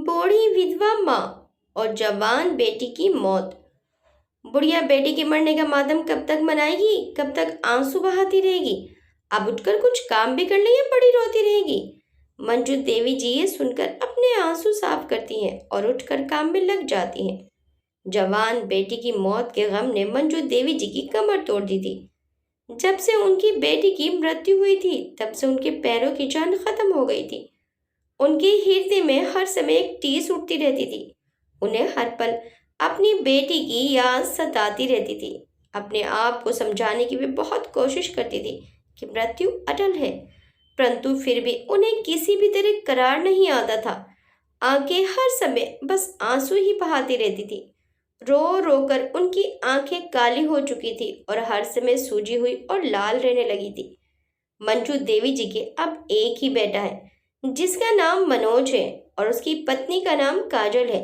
बूढ़ी विधवा माँ और जवान बेटी की मौत। बुढ़िया बेटी के मरने का मातम कब तक मनाएगी, कब तक आंसू बहाती रहेगी। अब उठकर कुछ काम भी कर ले या पड़ी रोती रहेगी। मंजू देवी जी ये सुनकर अपने आंसू साफ करती हैं और उठकर काम में लग जाती हैं। जवान बेटी की मौत के गम ने मंजू देवी जी की कमर तोड़ दी थी। जब से उनकी बेटी की मृत्यु हुई थी तब से उनके पैरों की जान खत्म हो गई थी। उनके हृदय में हर समय एक टीस उठती रहती थी। उन्हें हर पल अपनी बेटी की याद सताती रहती थी। अपने आप को समझाने की वे बहुत कोशिश करती थी कि मृत्यु अटल है, परंतु फिर भी उन्हें किसी भी तरह करार नहीं आता था। आंखें हर समय बस आंसू ही बहाती रहती थी। रो रो कर उनकी आंखें काली हो चुकी थी और हर समय सूजी हुई और लाल रहने लगी थी। मंजू देवी जी के अब एक ही बेटा है जिसका नाम मनोज है और उसकी पत्नी का नाम काजल है।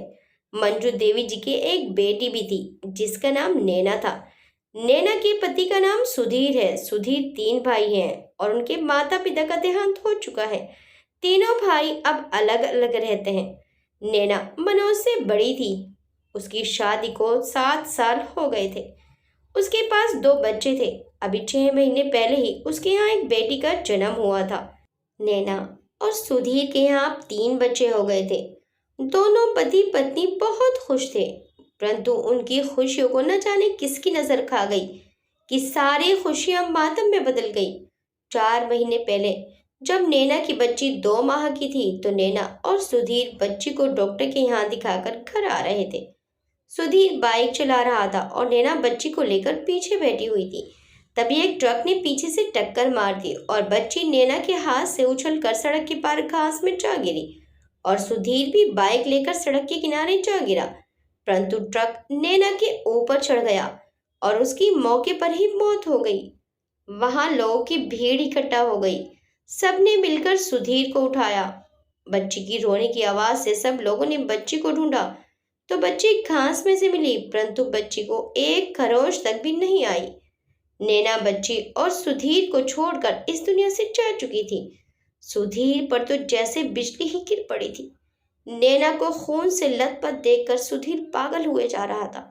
मंजू देवी जी के एक बेटी भी थी जिसका नाम नैना था। नैना के पति का नाम सुधीर है। सुधीर 3 भाई हैं और उनके माता पिता का देहांत हो चुका है। तीनों भाई अब अलग अलग रहते हैं। नैना मनोज से बड़ी थी। उसकी शादी को 7 साल हो गए थे। उसके पास 2 बच्चे थे। अभी 6 महीने पहले ही उसके यहाँ एक बेटी का जन्म हुआ था। नैना और सुधीर के यहाँ अब 3 बच्चे हो गए थे। दोनों पति पत्नी बहुत खुश थे, परंतु उनकी खुशियों को न जाने किसकी नजर खा गई कि सारी खुशियां मातम में बदल गई। 4 महीने पहले जब नैना की बच्ची 2 माह की थी तो नैना और सुधीर बच्ची को डॉक्टर के यहाँ दिखाकर घर आ रहे थे। सुधीर बाइक चला रहा था और नैना बच्ची को लेकर पीछे बैठी हुई थी। तभी एक ट्रक ने पीछे से टक्कर मार दी और बच्ची नैना के हाथ से उछलकर सड़क के पार घास में जा गिरी और सुधीर भी बाइक लेकर सड़क के किनारे जा गिरा, परंतु ट्रक नैना के ऊपर चढ़ गया और उसकी मौके पर ही मौत हो गई। वहां लोगों की भीड़ इकट्ठा हो गई। सबने मिलकर सुधीर को उठाया। बच्ची की रोने की आवाज से सब लोगों ने बच्ची को ढूंढा तो बच्ची घास में से मिली, परंतु बच्ची को एक खरोच तक भी नहीं आई। नैना बच्ची और सुधीर को छोड़कर इस दुनिया से जा चुकी थी। सुधीर पर तो जैसे बिजली ही गिर पड़ी थी। नैना को खून से लथपथ देखकर सुधीर पागल हुए जा रहा था।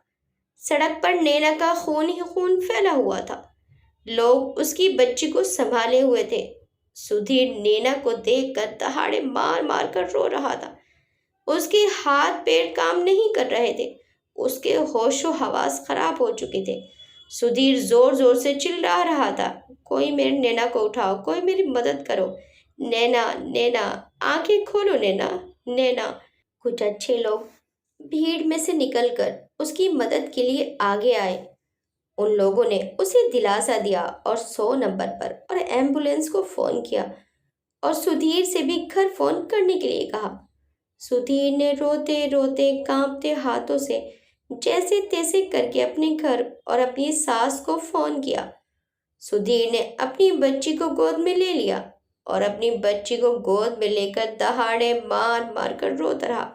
सड़क पर नैना का खून ही खून फैला हुआ था। लोग उसकी बच्ची को संभाले हुए थे। सुधीर नैना को देखकर दहाड़े मार मार कर रो रहा था। उसके हाथ पैर काम नहीं कर रहे थे। उसके होशो हवास खराब हो चुके थे। सुधीर जोर जोर से चिल्ला रहा था, कोई मेरी नैना को उठाओ, कोई मेरी मदद करो। नैना नैना, आंखें खोलो नैना नैना। कुछ अच्छे लोग भीड़ में से निकलकर उसकी मदद के लिए आगे आए। उन लोगों ने उसे दिलासा दिया और 100 नंबर पर और एम्बुलेंस को फोन किया और सुधीर से भी घर फोन करने के लिए कहा। सुधीर ने रोते रोते कांपते हाथों से जैसे तैसे करके अपने घर और अपनी सास को फोन किया। सुधीर ने अपनी बच्ची को गोद में ले लिया और अपनी बच्ची को गोद में लेकर दहाड़े मार मार कर रोता रहा।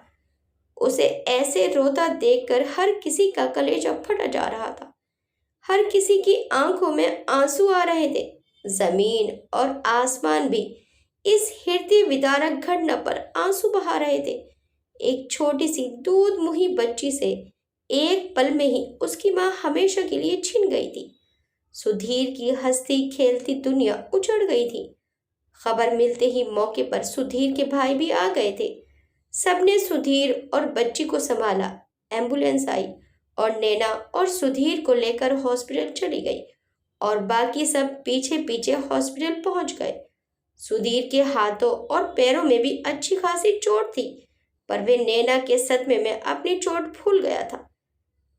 उसे ऐसे रोता देखकर हर किसी का कलेजा फटा जा रहा था। हर किसी की आंखों में आंसू आ रहे थे। जमीन और आसमान भी इस हृदय विदारक घटना पर आंसू बहा रहे थे। एक छोटी सी दूध मुही बच्ची से एक पल में ही उसकी माँ हमेशा के लिए छिन गई थी। सुधीर की हंसती खेलती दुनिया उजड़ गई थी। खबर मिलते ही मौके पर सुधीर के भाई भी आ गए थे। सबने सुधीर और बच्ची को संभाला। एम्बुलेंस आई और नैना और सुधीर को लेकर हॉस्पिटल चली गई और बाकी सब पीछे पीछे हॉस्पिटल पहुंच गए। सुधीर के हाथों और पैरों में भी अच्छी खासी चोट थी, पर वे नैना के सदमे में अपनी चोट भूल गया था।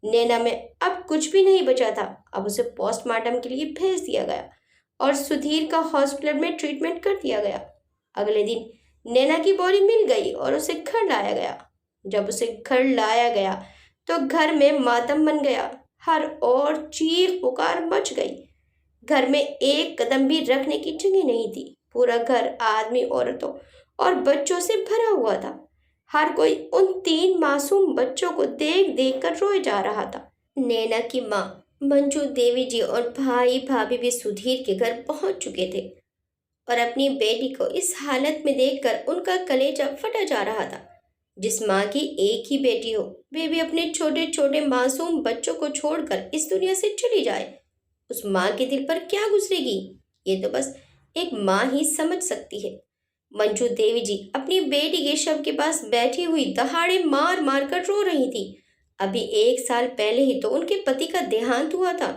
नैना में अब कुछ भी नहीं बचा था। अब उसे पोस्टमार्टम के लिए भेज दिया गया और सुधीर का हॉस्पिटल में ट्रीटमेंट कर दिया गया। अगले दिन नैना की बॉडी मिल गई और उसे घर लाया गया। जब उसे घर लाया गया तो घर में मातम बन गया। हर ओर चीख पुकार मच गई। घर में एक कदम भी रखने की जगह नहीं थी। पूरा घर आदमी, औरतों और बच्चों से भरा हुआ था। हर कोई उन 3 मासूम बच्चों को देख देख कर रोए जा रहा था। नैना की माँ मंजू देवी जी और भाई भाभी भी सुधीर के घर पहुंच चुके थे और अपनी बेटी को इस हालत में देखकर उनका कलेजा फटा जा रहा था। जिस माँ की एक ही बेटी हो, वे भी अपने छोटे छोटे मासूम बच्चों को छोड़कर इस दुनिया से चली जाए, उस माँ के दिल पर क्या गुजरेगी? ये तो बस एक माँ ही समझ सकती है। मंजू देवी जी अपनी बेटी के शव के पास बैठी हुई दहाड़े मार मार कर रो रही थी। अभी 1 साल पहले ही तो उनके पति का देहांत हुआ था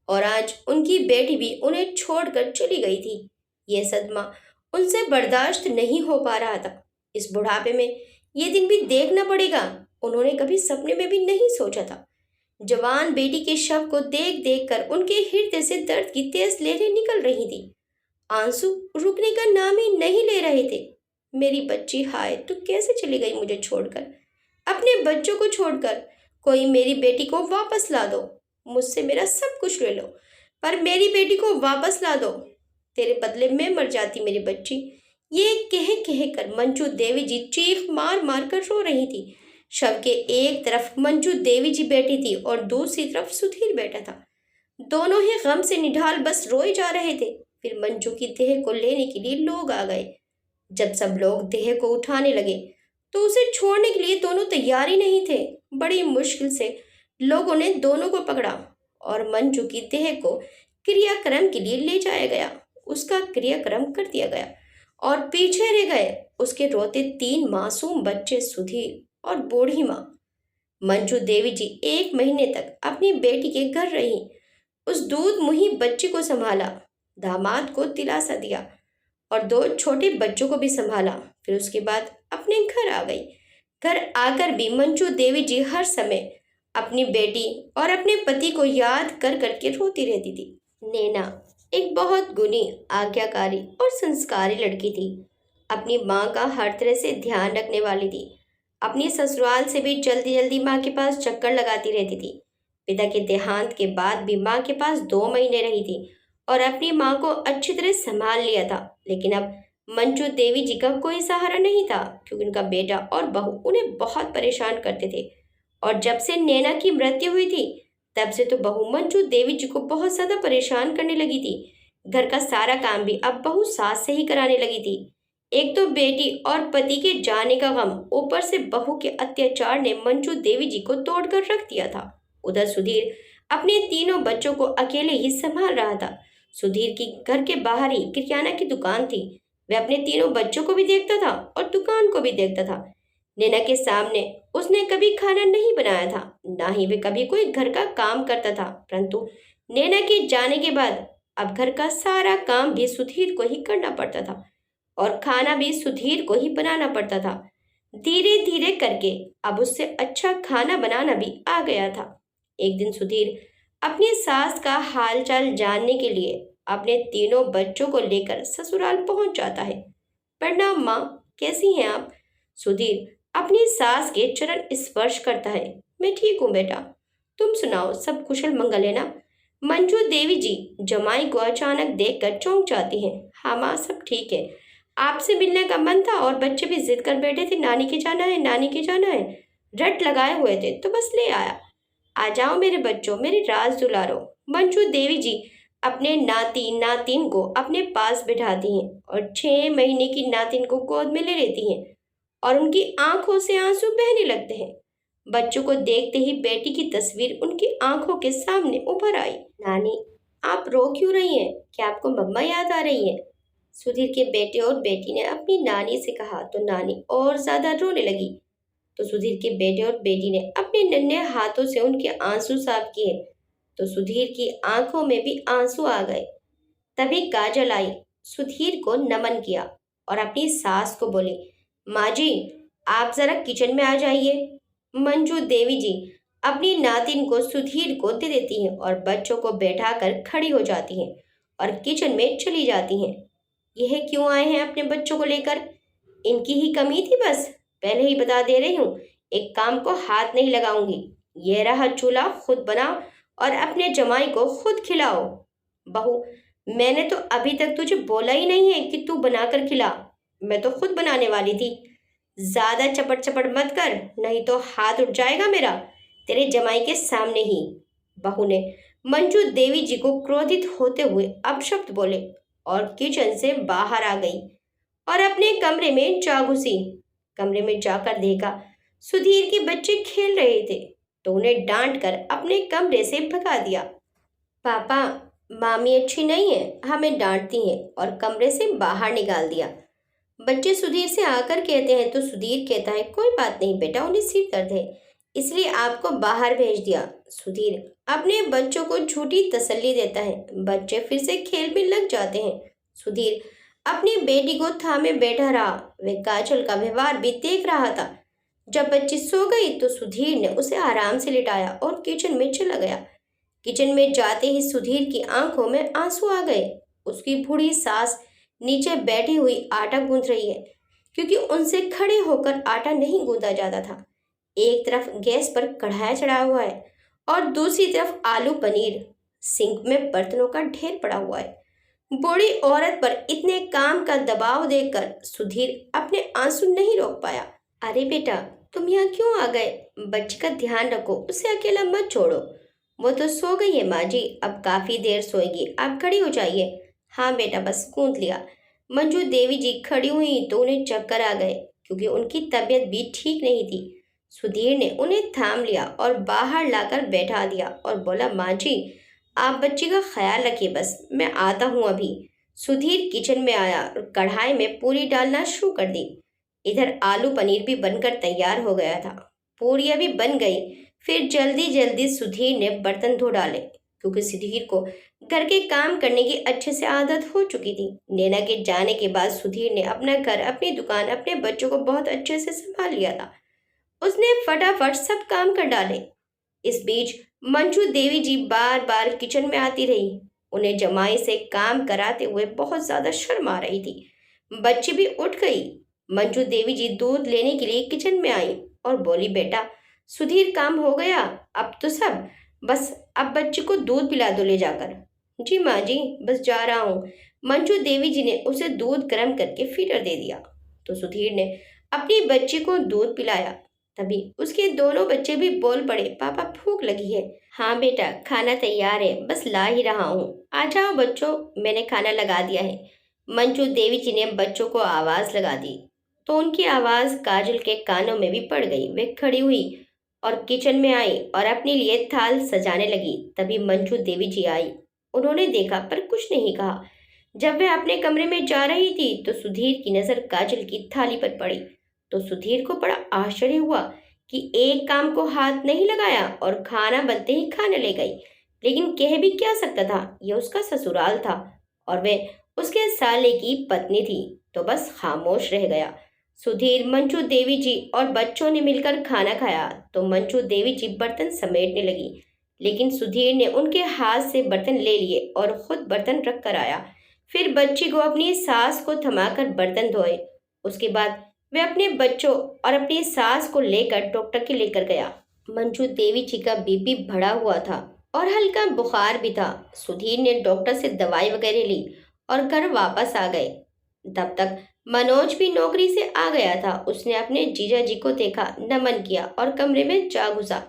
और आज उनकी बेटी भी उन्हें छोड़कर चली गई थी। यह सदमा उनसे बर्दाश्त नहीं हो पा रहा था। इस बुढ़ापे में ये दिन भी देखना पड़ेगा, उन्होंने कभी सपने में भी नहीं सोचा था। जवान बेटी के शव को देख देख कर उनके हृदय से दर्द की तेज लहरें निकल रही थी। आंसू रुकने का नाम ही नहीं ले रहे थे। मेरी बच्ची, हाय तू कैसे चली गई मुझे छोड़कर, अपने बच्चों को छोड़कर। कोई मेरी बेटी को वापस ला दो, मुझसे मेरा सब कुछ ले लो, पर मेरी बेटी को वापस ला दो। तेरे बदले मैं मर जाती मेरी बच्ची। ये कह कह कर मंजू देवी जी चीख मार मार कर रो रही थी। शव के एक तरफ मंजू देवी जी बैठी थी और दूसरी तरफ सुधीर बैठा था। दोनों ही गम से निढाल बस रोए जा रहे थे। फिर मंजू की देह को लेने के लिए लोग आ गए। जब सब लोग देह को उठाने लगे तो उसे छोड़ने के लिए दोनों तैयार ही नहीं थे। बड़ी मुश्किल से लोगों ने दोनों को पकड़ा और मंजू की देह को क्रियाक्रम के लिए ले जाया गया। उसका क्रियाक्रम कर दिया गया और पीछे रह गए उसके रोते 3 मासूम बच्चे, सुधीर और बूढ़ी माँ। मंजू देवी जी 1 महीने तक अपनी बेटी के घर रही। उस दूध मुही बच्ची को संभाला, दामाद को दिलासा दिया और 2 छोटे बच्चों को भी संभाला। फिर उसके बाद अपने घर आ गई। घर आकर भी मंजू देवी जी हर समय अपनी बेटी और अपने पति को याद कर करके रोती रहती थी। नैना एक बहुत गुणी, आज्ञाकारी और संस्कारी लड़की थी। अपनी माँ का हर तरह से ध्यान रखने वाली थी। अपनी ससुराल से भी जल्दी जल्दी माँ के पास चक्कर लगाती रहती थी। पिता के देहांत के बाद भी माँ के पास 2 महीने रही थी और अपनी माँ को अच्छी तरह संभाल लिया था। लेकिन अब मंजू देवी जी का कोई सहारा नहीं था, क्योंकि उनका बेटा और बहू उन्हें बहुत परेशान करते थे। और जब से नैना की मृत्यु हुई थी तब से तो बहू मंजू देवी जी को बहुत ज्यादा परेशान करने लगी थी। घर का सारा काम भी अब बहू सास से ही कराने लगी थी। एक तो बेटी और पति के जाने का गम, ऊपर से बहू के अत्याचार ने मंजू देवी जी को तोड़कर रख दिया था। उधर सुधीर अपने 3 बच्चों को अकेले ही संभाल रहा था। सुधीर की घर के बाहर ही किराना की दुकान थी। वह अपने 3 बच्चों को भी देखता था और दुकान को भी देखता था। नैना के सामने उसने कभी खाना नहीं बनाया था, ना ही वे कभी कोई घर का काम करता था। परंतु नैना के जाने के बाद अब घर का सारा काम भी सुधीर को ही करना पड़ता था और खाना भी सुधीर को ही बनाना पड़ता था। धीरे धीरे करके अब उससे अच्छा खाना बनाना भी आ गया था। एक दिन सुधीर अपनी सास का हालचाल जानने के लिए अपने 3 बच्चों को लेकर ससुराल पहुंच जाता है। प्रणाम माँ, कैसी हैं आप? सुधीर अपनी सास के चरण स्पर्श करता है। मैं ठीक हूँ बेटा, तुम सुनाओ, सब कुशल मंगल है ना? मंजू देवी जी जमाई को अचानक देखकर चौंक जाती हैं। हाँ माँ, सब ठीक है। आपसे मिलने का मन था और बच्चे भी जिद कर बैठे थे, नानी के जाना है, नानी के जाना है। रट लगाए हुए थे तो बस ले आया। आ जाओ मेरे बच्चों, मेरे राज दुलारो। मंजू देवी जी अपने नाती नातिन को अपने पास बिठाती हैं और 6 महीने की नातिन को गोद में ले लेती हैं और उनकी आंखों से आंसू बहने लगते हैं। बच्चों को देखते ही बेटी की तस्वीर उनकी आंखों के सामने उभर आई। नानी, आप रो क्यों रही हैं? क्या आपको मम्मा याद आ रही है? सुधीर के बेटे और बेटी ने अपनी नानी से कहा तो नानी और ज्यादा रोने लगी। तो सुधीर के बेटे और बेटी ने अपने नन्हे हाथों से उनके आंसू साफ किए तो सुधीर की आंखों में भी आंसू आ गए। तभी काजल आई, सुधीर को नमन किया और अपनी सास को बोली, माँ जी आप जरा किचन में आ जाइए। मंजू देवी जी अपनी नातिन को सुधीर को दे देती हैं और बच्चों को बैठाकर खड़ी हो जाती हैं और किचन में चली जाती हैं। यह क्यों आए हैं अपने बच्चों को लेकर? इनकी ही कमी थी बस, पहले ही बता दे रही हूँ, एक काम को हाथ नहीं लगाऊंगी। यह रहा चूल्हा, खुद बनाओ और अपने जमाई को खुद खिलाओ। बहू, मैंने तो अभी तक तुझे बोला ही नहीं है कि तू बनाकर खिला, मैं तो खुद बनाने वाली थी। ज्यादा चपट चपट मत कर, नहीं तो हाथ उठ जाएगा मेरा तेरे जमाई के सामने ही। बहू ने मंजू देवी जी को क्रोधित होते हुए अपशब्द बोले और किचन से बाहर आ गई और अपने कमरे में जा घुसी। कमरे में जाकर देखा सुधीर के बच्चे खेल रहे थे तो उन्हें डांट कर अपने कमरे से भगा दिया। पापा, मामी अच्छी नहीं है, हमें डांटती है और कमरे से बाहर निकाल दिया। बच्चे सुधीर से आकर कहते हैं तो सुधीर कहता है कोई बात नहीं बेटा, उन्हें सिर दर्द है इसलिए आपको बाहर भेज दिया। सुधीर अपने बच्चों को झूठी तसल्ली देता है। बच्चे फिर से खेल में लग जाते हैं। सुधीर अपनी बेटी को थामे बैठा रहा। वे काजल का व्यवहार भी देख रहा था। जब बच्ची सो गई तो सुधीर ने उसे आराम से लिटाया और किचन में चला गया। किचन में जाते ही सुधीर की आंखों में आंसू आ गए। उसकी बूढ़ी सास नीचे बैठी हुई आटा गूंथ रही है क्योंकि उनसे खड़े होकर आटा नहीं गूंथा जाता था। एक तरफ गैस पर कढ़ाई चढ़ा हुआ है और दूसरी तरफ आलू पनीर। सिंक में बर्तनों का ढेर पड़ा हुआ है। बूढ़ी औरत पर इतने काम का दबाव देखकर सुधीर अपने आंसू नहीं रोक पाया। अरे बेटा, तुम यहाँ क्यों आ गए? बच्ची का ध्यान रखो, उसे अकेला मत छोड़ो। वो तो सो गई है माँ जी, अब काफी देर सोएगी, आप खड़ी हो जाइए। हाँ बेटा, बस गूंथ लिया। मंजू देवी जी खड़ी हुई तो उन्हें चक्कर आ गए क्योंकि उनकी तबीयत भी ठीक नहीं थी। सुधीर ने उन्हें थाम लिया और बाहर लाकर बैठा दिया और बोला, माँ जी आप बच्ची का ख्याल रखिए, बस मैं आता हूँ अभी। सुधीर किचन में आया और कढ़ाई में पूरी डालना शुरू कर दी। इधर आलू पनीर भी बनकर तैयार हो गया था। पूरियां भी बन गई। फिर जल्दी जल्दी सुधीर ने बर्तन धो डाले क्योंकि सुधीर को घर के काम करने की अच्छे से आदत हो चुकी थी। नैना के जाने के बाद सुधीर ने अपना घर, अपनी दुकान, अपने बच्चों को बहुत अच्छे से संभाल लिया था। उसने फटाफट सब काम कर डाले। इस बीच मंजू देवी जी बार बार किचन में आती रही। उन्हें जमाई से काम कराते हुए बहुत ज्यादा शर्म आ रही थी। बच्ची भी उठ गई। मंजू देवी जी दूध लेने के लिए किचन में आई और बोली, बेटा सुधीर काम हो गया, अब तो सब, बस अब बच्ची को दूध पिला दो ले जाकर। जी माँ जी, बस जा रहा हूँ। मंजू देवी जी ने उसे दूध गर्म करके फीडर दे दिया तो सुधीर ने अपनी बच्ची को दूध पिलाया। तभी उसके दोनों बच्चे भी बोल पड़े, पापा भूख लगी है। हाँ बेटा, खाना तैयार है, बस ला ही रहा हूँ, आ जाओ बच्चों, मैंने खाना लगा दिया है। मंजू देवी जी ने बच्चों को आवाज लगा दी तो उनकी आवाज काजल के कानों में भी पड़ गई। वे खड़ी हुई और किचन में आई और अपने लिए थाल सजाने लगी। तभी मंजू देवी जी आई। उन्होंने देखा पर कुछ नहीं कहा। जब वे अपने कमरे में जा रही थी तो सुधीर की नजर काजल की थाली पर पड़ी तो सुधीर को बड़ा आश्चर्य हुआ कि एक काम को हाथ नहीं लगाया और खाना बनते ही खाने ले गई। लेकिन कह भी क्या सकता था, यह उसका ससुराल था और वे उसके साले की पत्नी थी, तो बस खामोश रह गया। सुधीर, मंजू देवी जी और बच्चों ने मिलकर खाना खाया तो मंजू देवी जी बर्तन समेटने लगी, लेकिन सुधीर ने उनके हाथ से बर्तन ले लिए और खुद बर्तन रख कर आया। फिर बच्ची को अपनी सास को थमाकर बर्तन धोए। उसके बाद वे अपने बच्चों और अपनी सास को लेकर डॉक्टर के लेकर गया। मंजू देवी जी का बीपी बढ़ा हुआ था और हल्का बुखार भी था। सुधीर ने डॉक्टर से दवाई वगैरह ली और घर वापस आ गए। तब तक मनोज भी नौकरी से आ गया था। उसने अपने जीजा जी को देखा, नमन किया और कमरे में जा घुसा।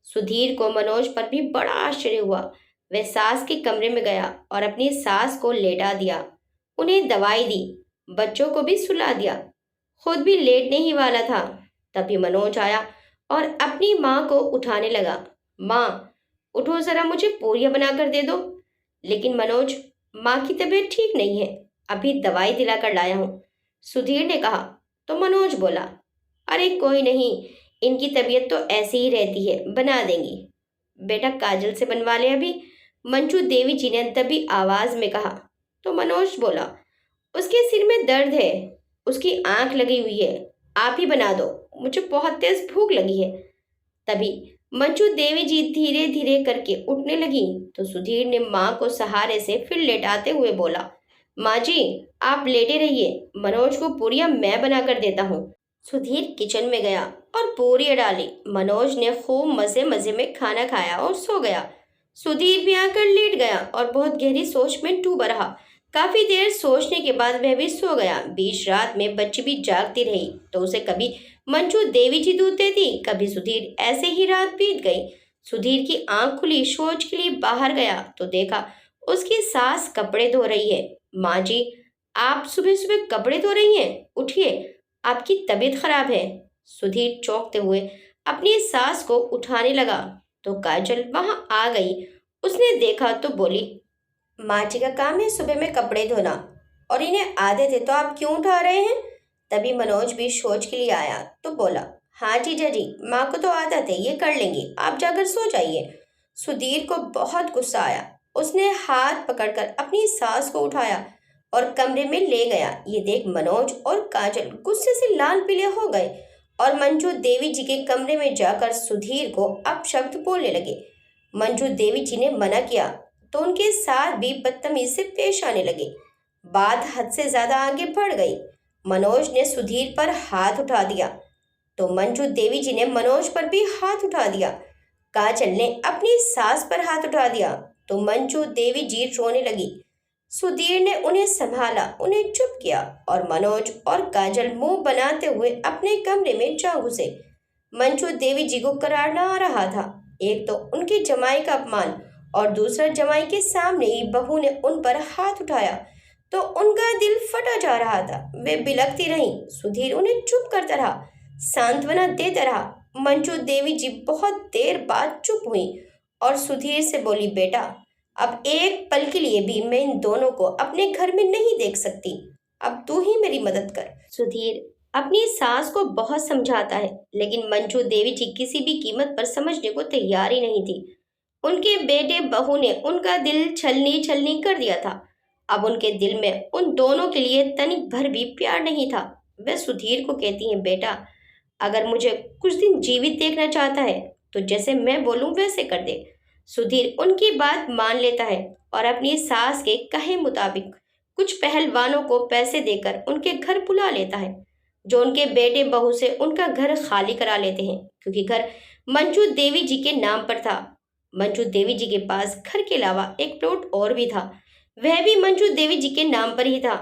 सुधीर को मनोज पर भी बड़ा आश्चर्य हुआ। वह सास के कमरे में गया और अपनी सास को लेटा दिया, उन्हें दवाई दी, बच्चों को भी सुला दिया, खुद भी लेटने ही वाला था। तभी मनोज आया और अपनी माँ को उठाने लगा। माँ उठो जरा, मुझे पूरियां बना कर दे दो। लेकिन मनोज, माँ की तबीयत ठीक नहीं है, अभी दवाई दिला कर लाया हूँ, सुधीर ने कहा। तो मनोज बोला, अरे कोई नहीं, इनकी तबीयत तो ऐसी ही रहती है, बना देंगी। बेटा काजल से बनवा ले अभी, मंजू देवी जी ने तभी आवाज में कहा। तो मनोज बोला, उसके सिर में दर्द है, उसकी आंख लगी हुई है, आप ही बना दो, मुझे बहुत तेज भूख लगी है। तभी मंजू देवी जी धीरे धीरे करके उठने लगी तो सुधीर ने माँ को सहारे से फिर लेटाते हुए बोला, माँ जी आप लेटे रहिए, मनोज को पूरियां मैं बना कर देता हूँ। सुधीर किचन में गया और पूरियां डाली। मनोज ने खूब मजे मजे में खाना खाया और सो गया। सुधीर भी आकर लेट गया और बहुत गहरी सोच में डूबा रहा। काफी देर सोचने के बाद वह भी सो गया। बीच रात में बच्ची भी जागती रही तो उसे कभी मंजू देवी जी दूध देती, कभी सुधीर। ऐसे ही रात बीत गई। सुधीर की आंख खुली, शौच के लिए बाहर गया तो देखा उसकी सास कपड़े धो रही है। माँ जी आप सुबह सुबह कपड़े धो रही हैं, उठिए, आपकी तबीयत खराब है। सुधीर चौंकते हुए अपनी सास को उठाने लगा तो काजल वहां आ गई। उसने देखा तो बोली, माँ जी का काम है सुबह में कपड़े धोना, और इन्हें आदत है तो आप क्यों उठा रहे हैं? तभी मनोज भी सोच के लिए आया तो बोला, हाँ जीजा जी, माँ को तो आदत है, ये कर लेंगी, आप जाकर सो जाइए। सुधीर को बहुत गुस्सा आया। उसने हाथ पकड़कर अपनी सास को उठाया और कमरे में ले गया। ये देख मनोज और काजल गुस्से से लाल पीले हो गए और मंजू देवी जी के कमरे में जाकर सुधीर को अपशब्द बोलने लगे। मंजू देवी जी ने मना किया तो उनके साथ भी बदतमीजी से पेश आने लगे। बात हद से ज्यादा आगे बढ़ गई। मनोज ने सुधीर पर हाथ उठा दिया तो मंजू देवी जी ने मनोज पर भी हाथ उठा दिया। काजल ने अपनी सास पर हाथ उठा दिया तो मंजू देवी जी रोने लगी। सुधीर ने उन्हें संभाला, उन्हें चुप किया और मनोज और काजल मुंह बनाते हुए अपने कमरे में जा घुसे। मंजू देवी जी को करारना आ रहा था। एक तो उनके जमाई का अपमान और दूसरा जमाई के सामने ही बहू ने उन पर हाथ उठाया तो उनका दिल फटा जा रहा था। वे बिलखती रहीं। सुधीर उन्हें चुप करता रहा, सांत्वना देता रहा। मंजू देवी जी बहुत देर बाद चुप हुई और सुधीर से बोली, बेटा, अब एक पल के लिए भी मैं इन दोनों को अपने घर में नहीं देख सकती। अब तू ही मेरी मदद कर। सुधीर अपनी सास को बहुत समझाता है, लेकिन मंजू देवी जी किसी भी कीमत पर समझने को तैयार ही नहीं थी। उनके बेटे बहू ने उनका दिल छलनी छलनी कर दिया था। अब उनके दिल में उन दोनों के लिए तनिक भर भी प्यार नहीं था। वे सुधीर को कहती हैं, बेटा, अगर मुझे कुछ दिन जीवित देखना चाहता है तो जैसे मैं बोलूं वैसे कर दे। सुधीर उनकी बात मान लेता है और अपनी सास के कहे मुताबिक कुछ पहलवानों को पैसे देकर उनके घर बुला लेता है, जो उनके बेटे बहू से उनका घर खाली करा लेते हैं, क्योंकि घर मंजू देवी जी के नाम पर था। मंजू देवी जी के पास घर के अलावा एक प्लॉट और भी था, वह भी मंजू देवी जी के नाम पर ही था।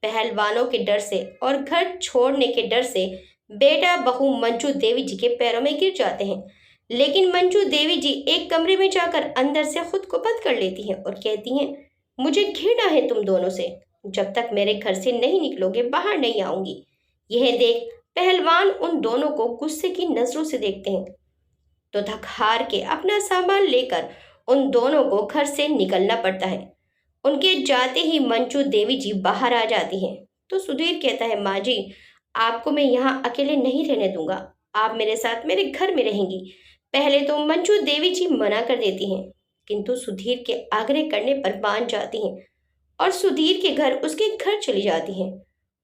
पहलवानों के डर से और घर छोड़ने के डर से बेटा बहू मंजू देवी जी के पैरों में गिर जाते हैं, लेकिन मंजू देवी जी एक कमरे में जाकर अंदर से खुद को बंद कर लेती हैं और कहती हैं, मुझे घृणा है तुम दोनों से, जब तक मेरे घर से नहीं निकलोगे बाहर नहीं आऊंगी। यह देख पहलवान उन दोनों को गुस्से की नजरों से देखते हैं तो थक हार के अपना सामान लेकर उन दोनों को घर से निकलना पड़ता है। उनके जाते ही मंजू देवी जी बाहर आ जाती हैं तो सुधीर कहता है, माँ जी, आपको मैं यहाँ अकेले नहीं रहने दूंगा, आप मेरे साथ मेरे घर में रहेंगी। पहले तो मंजू देवी जी मना कर देती हैं, किंतु सुधीर के आग्रह करने पर मान जाती हैं और सुधीर के घर उसके घर चली जाती हैं।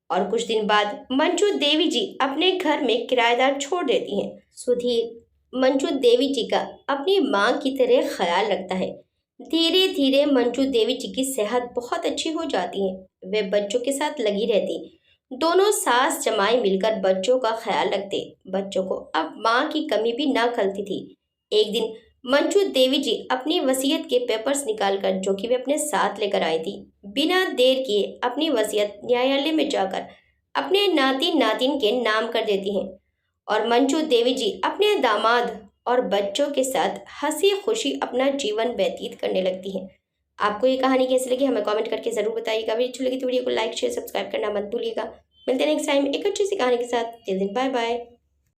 और कुछ दिन बाद मंजू देवी जी अपने घर में किराएदार छोड़ देती हैं। सुधीर मंजू देवी जी का अपनी माँ की तरह ख्याल रखता है। धीरे धीरे मंजू देवी जी की सेहत बहुत अच्छी हो जाती है। वे बच्चों के साथ लगी रहती। दोनों सास जमाई मिलकर बच्चों का ख्याल रखते। बच्चों को अब माँ की कमी भी ना खलती थी। एक दिन मंजू देवी जी अपनी वसीयत के पेपर्स निकालकर, जो कि वे अपने साथ लेकर आई थी, बिना देर किए अपनी वसीयत न्यायालय में जाकर अपने नाती नातिन के नाम कर देती हैं और मंजू देवी जी अपने दामाद और बच्चों के साथ हंसी खुशी अपना जीवन व्यतीत करने लगती हैं। आपको ये कहानी कैसी लगी हमें कमेंट करके जरूर बताइएगा। वीडियो अच्छी लगी तो वीडियो को लाइक शेयर सब्सक्राइब करना मत भूलिएगा। मिलते हैं नेक्स्ट टाइम एक अच्छी सी कहानी के साथ। Till then bye bye.